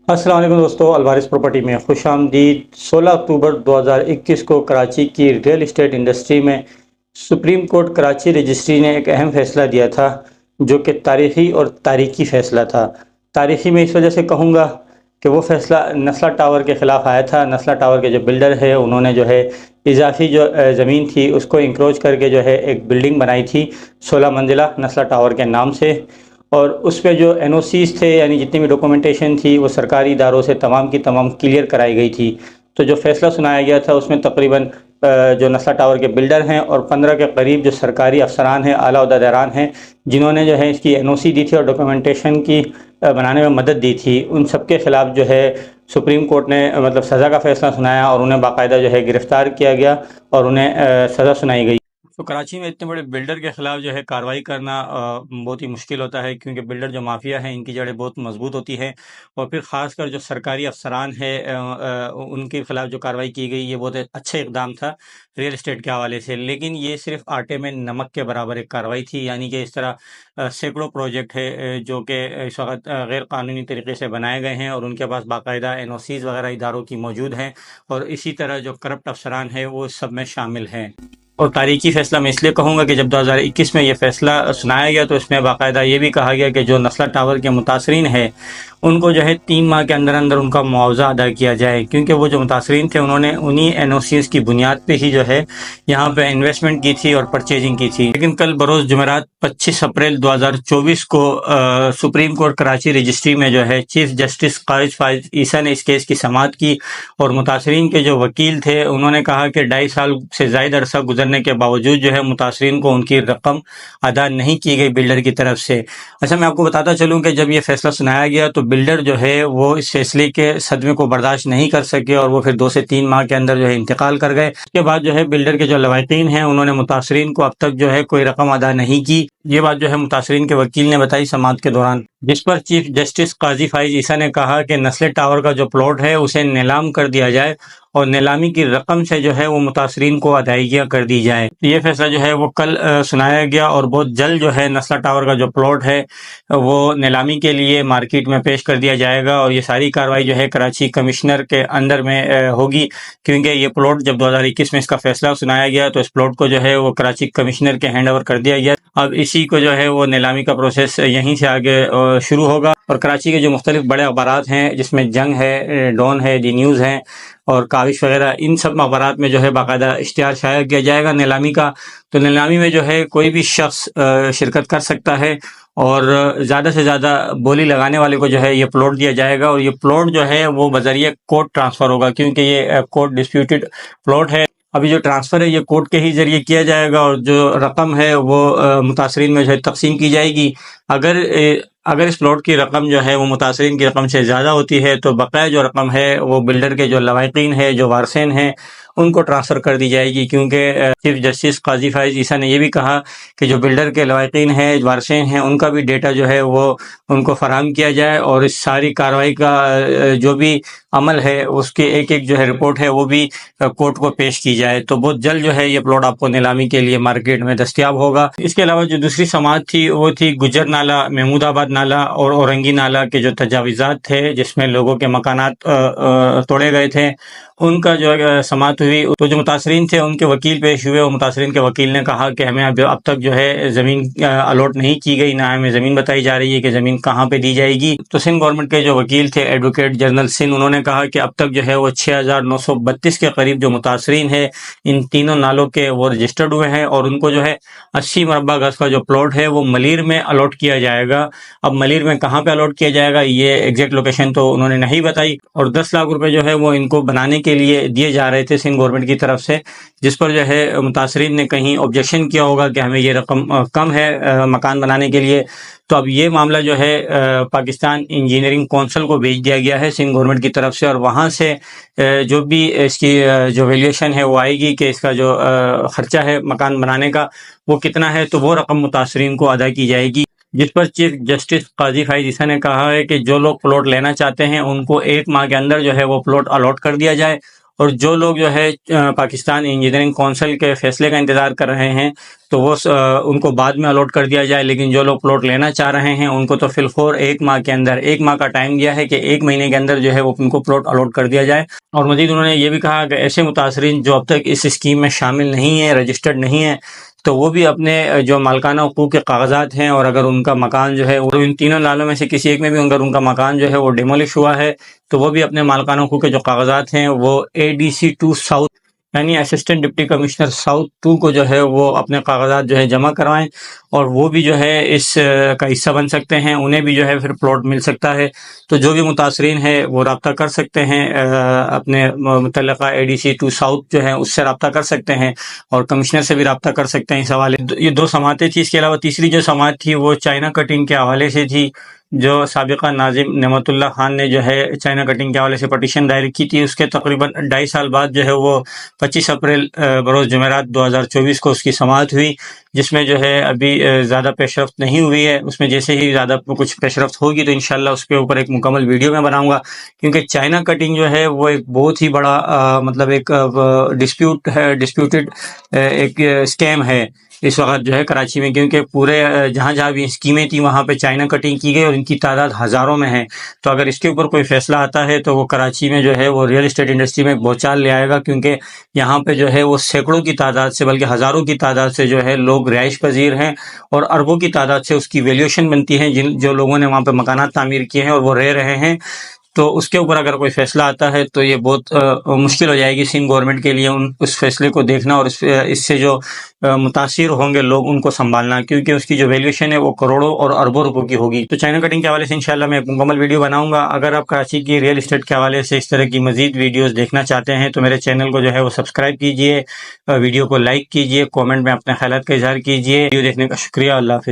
السلام علیکم دوستو، الوارث پراپرٹی میں خوش آمدید۔ 16 اکتوبر 2021 کو کراچی کی ریئل اسٹیٹ انڈسٹری میں سپریم کورٹ کراچی رجسٹری نے ایک اہم فیصلہ دیا تھا، جو کہ تاریخی اور تاریخی فیصلہ تھا۔ تاریخی میں اس وجہ سے کہوں گا کہ وہ فیصلہ نسلہ ٹاور کے خلاف آیا تھا۔ نسلہ ٹاور کے جو بلڈر ہے، انہوں نے جو ہے اضافی جو زمین تھی اس کو انکروچ کر کے جو ہے ایک بلڈنگ بنائی تھی 16 منزلہ نسلہ ٹاور کے نام سے، اور اس پہ جو این او سیز تھے، یعنی جتنی بھی ڈاکومنٹیشن تھی، وہ سرکاری اداروں سے تمام کی تمام کلیئر کرائی گئی تھی۔ تو جو فیصلہ سنایا گیا تھا اس میں تقریباً جو نسلہ ٹاور کے بلڈر ہیں اور 15 کے قریب جو سرکاری افسران ہیں، اعلیٰ عہدیداران ہیں، جنہوں نے جو ہے اس کی این او سی دی تھی اور ڈاکومنٹیشن کی بنانے میں مدد دی تھی، ان سب کے خلاف جو ہے سپریم کورٹ نے سزا کا فیصلہ سنایا، اور انہیں باقاعدہ جو ہے گرفتار کیا گیا اور انہیں سزا سنائی گئی۔ تو کراچی میں اتنے بڑے بلڈر کے خلاف جو ہے کارروائی کرنا بہت ہی مشکل ہوتا ہے، کیونکہ بلڈر جو مافیا ہیں ان کی جڑیں بہت مضبوط ہوتی ہیں، اور پھر خاص کر جو سرکاری افسران ہیں ان کے خلاف جو کارروائی کی گئی، یہ بہت اچھا اقدام تھا ریئل اسٹیٹ کے حوالے سے۔ لیکن یہ صرف آٹے میں نمک کے برابر ایک کارروائی تھی، یعنی کہ اس طرح سینکڑوں پروجیکٹ ہے جو کہ اس وقت غیر قانونی طریقے سے بنائے گئے ہیں، اور ان کے پاس باقاعدہ این او سیز وغیرہ اداروں کی موجود ہیں، اور اسی طرح جو کرپٹ افسران ہیں وہ سب میں شامل ہیں۔ اور تاریخی فیصلہ میں اس لیے کہوں گا کہ جب 2021 میں یہ فیصلہ سنایا گیا تو اس میں باقاعدہ یہ بھی کہا گیا کہ جو نسلہ ٹاور کے متاثرین ہیں ان کو جو ہے 3 ماہ کے اندر اندر ان کا معاوضہ ادا کیا جائے، کیونکہ وہ جو متاثرین تھے انہوں نے انہی این او سیز کی بنیاد پہ ہی جو ہے یہاں پہ انویسٹمنٹ کی تھی اور پرچیزنگ کی تھی۔ لیکن کل بروز جمعرات 25 اپریل 2024 کو سپریم کورٹ کراچی رجسٹری میں جو ہے چیف جسٹس قائد فائز عیسیٰ نے اس کیس کی سماعت کی، اور متاثرین کے جو وکیل تھے انہوں نے کہا کہ 2.5 سال سے زائد عرصہ گزرنے کے باوجود جو ہے متاثرین کو ان کی رقم ادا نہیں کی گئی بلڈر کی طرف سے۔ اچھا، میں آپ کو بتاتا چلوں کہ جب یہ فیصلہ سنایا گیا تو بلڈر جو ہے وہ اس فیصلے کے صدمے کو برداشت نہیں کر سکے، اور وہ پھر 2 سے 3 ماہ کے اندر جو ہے انتقال کر گئے۔ اس کے بعد جو ہے بلڈر کے جو لواحقین ہیں انہوں نے متاثرین کو اب تک جو ہے کوئی رقم ادا نہیں کی۔ یہ بات جو ہے متاثرین کے وکیل نے بتائی سماعت کے دوران، جس پر چیف جسٹس قاضی فائز عیسیٰ نے کہا کہ نسلے ٹاور کا جو پلاٹ ہے اسے نیلام کر دیا جائے، اور نیلامی کی رقم سے جو ہے وہ متاثرین کو ادائیگیاں کر دی جائیں۔ یہ فیصلہ جو ہے وہ کل سنایا گیا، اور بہت جلد جو ہے نسلہ ٹاور کا جو پلاٹ ہے وہ نیلامی کے لیے مارکیٹ میں پیش کر دیا جائے گا، اور یہ ساری کارروائی جو ہے کراچی کمشنر کے اندر میں ہوگی، کیونکہ یہ پلاٹ جب 2021 میں اس کا فیصلہ سنایا گیا تو اس پلاٹ کو جو ہے وہ کراچی کمشنر کے ہینڈ اوور کر دیا گیا۔ اب اسی کو جو ہے وہ نیلامی کا پروسیس یہیں سے آگے شروع ہوگا، اور کراچی کے جو مختلف بڑے اخبارات ہیں جس میں جنگ ہے، ڈون ہے، دی نیوز ہے اور کاوش وغیرہ، ان سب اخبارات میں جو ہے باقاعدہ اشتہار شائع کیا جائے گا نیلامی کا۔ تو نیلامی میں جو ہے کوئی بھی شخص شرکت کر سکتا ہے، اور زیادہ سے زیادہ بولی لگانے والے کو جو ہے یہ پلاٹ دیا جائے گا، اور یہ پلاٹ جو ہے وہ بذریعہ کورٹ ٹرانسفر ہوگا، کیونکہ یہ کورٹ ڈسپیوٹڈ پلاٹ ہے۔ ابھی جو ٹرانسفر ہے یہ کورٹ کے ہی ذریعے کیا جائے گا، اور جو رقم ہے وہ متاثرین میں جو ہے تقسیم کی جائے گی۔ اگر اس پلاٹ کی رقم جو ہے وہ متاثرین کی رقم سے زیادہ ہوتی ہے تو بقیہ جو رقم ہے وہ بلڈر کے جو لواحقین ہیں، جو وارثین ہیں، ان کو ٹرانسفر کر دی جائے گی، کیونکہ چیف جسٹس قاضی فائز عیسیٰ نے یہ بھی کہا کہ جو بلڈر کے لواحقین ہیں، وارثین ہیں، ان کا بھی ڈیٹا جو ہے وہ ان کو فراہم کیا جائے، اور اس ساری کارروائی کا جو بھی عمل ہے اس کی ایک ایک جو ہے رپورٹ ہے وہ بھی کورٹ کو پیش کی جائے۔ تو بہت جلد جو ہے یہ پلاٹ آپ کو نیلامی کے لیے مارکیٹ میں دستیاب ہوگا۔ اس کے علاوہ جو دوسری سماعت تھی وہ تھی گجر نالہ، محمود آباد نالہ اور اورنگی نالہ کے جو تجاوزات تھے، جس میں لوگوں کے مکانات توڑے گئے تھے، ان کا جو سماعت ہوئی۔ تو جو متاثرین تھے ان کے وکیل پیش ہوئے، اور متاثرین کے وکیل نے کہا کہ ہمیں اب تک جو ہے زمین الاٹ نہیں کی گئی، نہ ہمیں زمین بتائی جا رہی ہے کہ زمین کہاں پہ دی جائے گی۔ تو سندھ گورنمنٹ کے جو وکیل تھے ایڈوکیٹ جنرل سندھ، انہوں نے کہا کہ اب تک جو ہے وہ 6932 کے قریب جو متاثرین ہیں ان تینوں نالوں کے وہ رجسٹرڈ ہوئے ہیں، اور ان کو جو ہے 80 مربع گز کا جو پلاٹ ہے وہ ملیر میں الاٹ کیا جائے گا۔ اب ملیر میں کہاں پہ الاٹ کیا جائے گا یہ ایگزیکٹ لوکیشن تو انہوں نے نہیں بتائی، اور 10 لاکھ روپے جو ہے وہ ان کو بنانے کے لیے دیے جا رہے تھے سندھ گورنمنٹ کی طرف سے، جس پر جو ہے متاثرین نے کہیں آبجیکشن کیا ہوگا کہ ہمیں یہ رقم کم ہے مکان بنانے کے لیے۔ تو اب یہ معاملہ جو ہے پاکستان انجینئرنگ کونسل کو بھیج دیا گیا ہے سندھ گورنمنٹ کی طرف سے، اور وہاں سے جو بھی اس کی جو ویلیویشن ہے وہ آئے گی کہ اس کا جو خرچہ ہے مکان بنانے کا وہ کتنا ہے، تو وہ رقم متاثرین کو ادا کی جائے گی۔ جس پر چیف جسٹس قاضی فائز عیسیٰ نے کہا ہے کہ جو لوگ پلاٹ لینا چاہتے ہیں ان کو 1 ماہ کے اندر جو ہے وہ پلاٹ الاٹ کر دیا جائے، اور جو لوگ جو ہے پاکستان انجینئرنگ کونسل کے فیصلے کا انتظار کر رہے ہیں تو وہ ان کو بعد میں الاٹ کر دیا جائے، لیکن جو لوگ پلاٹ لینا چاہ رہے ہیں ان کو تو فی الفور 1 ماہ کے اندر 1 ماہ کا ٹائم دیا ہے کہ 1 مہینے کے اندر جو ہے وہ ان کو پلاٹ الاٹ کر دیا جائے۔ اور مزید انہوں نے یہ بھی کہا کہ ایسے متاثرین جو اب تک اس اسکیم میں شامل نہیں ہیں، رجسٹرڈ نہیں ہیں، تو وہ بھی اپنے جو مالکانہ حقوق کے کاغذات ہیں، اور اگر ان کا مکان جو ہے وہ ان تینوں نالوں میں سے کسی ایک میں بھی اگر ان کا مکان جو ہے وہ ڈیمولش ہوا ہے تو وہ بھی اپنے مالکانہ حقوق کے جو کاغذات ہیں وہ ADC2 ساؤتھ یعنی اسسٹنٹ ڈپٹی کمشنر ساؤتھ 2 کو جو ہے وہ اپنے کاغذات جو ہے جمع کروائیں، اور وہ بھی جو ہے اس کا حصہ بن سکتے ہیں، انہیں بھی جو ہے پھر پلاٹ مل سکتا ہے۔ تو جو بھی متاثرین ہے وہ رابطہ کر سکتے ہیں، اپنے متعلقہ ADC2 ساؤتھ جو ہے اس سے رابطہ کر سکتے ہیں، اور کمشنر سے بھی رابطہ کر سکتے ہیں اس حوالے۔ یہ 2 سماعتیں تھی، اس کے علاوہ تیسری جو سماعت تھی وہ چائنا کٹنگ کے حوالے سے تھی، جو سابقہ ناظم نعمت اللہ خان نے جو ہے چائنا کٹنگ کے حوالے سے پٹیشن دائر کی تھی۔ اس کے تقریباً 2.5 سال بعد جو ہے وہ 25 اپریل بروز جمعرات 2024 کو اس کی سماعت ہوئی، جس میں جو ہے ابھی زیادہ پیش رفت نہیں ہوئی ہے۔ اس میں جیسے ہی زیادہ کچھ پیش رفت ہوگی تو انشاءاللہ اس کے اوپر ایک مکمل ویڈیو میں بناؤں گا، کیونکہ چائنا کٹنگ جو ہے وہ ایک بہت ہی بڑا مطلب ایک ڈسپیوٹڈ ایک اسکیم ہے اس وقت جو ہے کراچی میں، کیونکہ پورے جہاں بھی اسکیمیں تھیں وہاں پہ چائنا کٹنگ کی گئی، اور ان کی تعداد ہزاروں میں ہے۔ تو اگر اس کے اوپر کوئی فیصلہ آتا ہے تو وہ کراچی میں جو ہے وہ ریئل اسٹیٹ انڈسٹری میں بھونچال لے آئے گا، کیونکہ یہاں پہ جو ہے وہ سینکڑوں کی تعداد سے بلکہ ہزاروں کی تعداد سے جو ہے لوگ رہائش پذیر ہیں، اور اربوں کی تعداد سے اس کی ویلیوشن بنتی ہے جو لوگوں نے وہاں پہ مکانات تعمیر کیے ہیں اور وہ رہ رہے ہیں۔ تو اس کے اوپر اگر کوئی فیصلہ آتا ہے تو یہ بہت مشکل ہو جائے گی سندھ گورنمنٹ کے لیے اس فیصلے کو دیکھنا، اور اس سے جو متاثر ہوں گے لوگ ان کو سنبھالنا، کیونکہ اس کی جو ویلیوشن ہے وہ کروڑوں اور اربوں روپوں کی ہوگی۔ تو چائنا کٹنگ کے حوالے سے انشاءاللہ میں ایک مکمل ویڈیو بناؤں گا۔ اگر آپ کراچی کی ریئل اسٹیٹ کے حوالے سے اس طرح کی مزید ویڈیوز دیکھنا چاہتے ہیں تو میرے چینل کو جو ہے وہ سبسکرائب کیجئے، ویڈیو کو لائک کیجئے، کومنٹ میں اپنے خیالات کا اظہار کیجئے۔ ویڈیو دیکھنے کا شکریہ، اللہ حافظ۔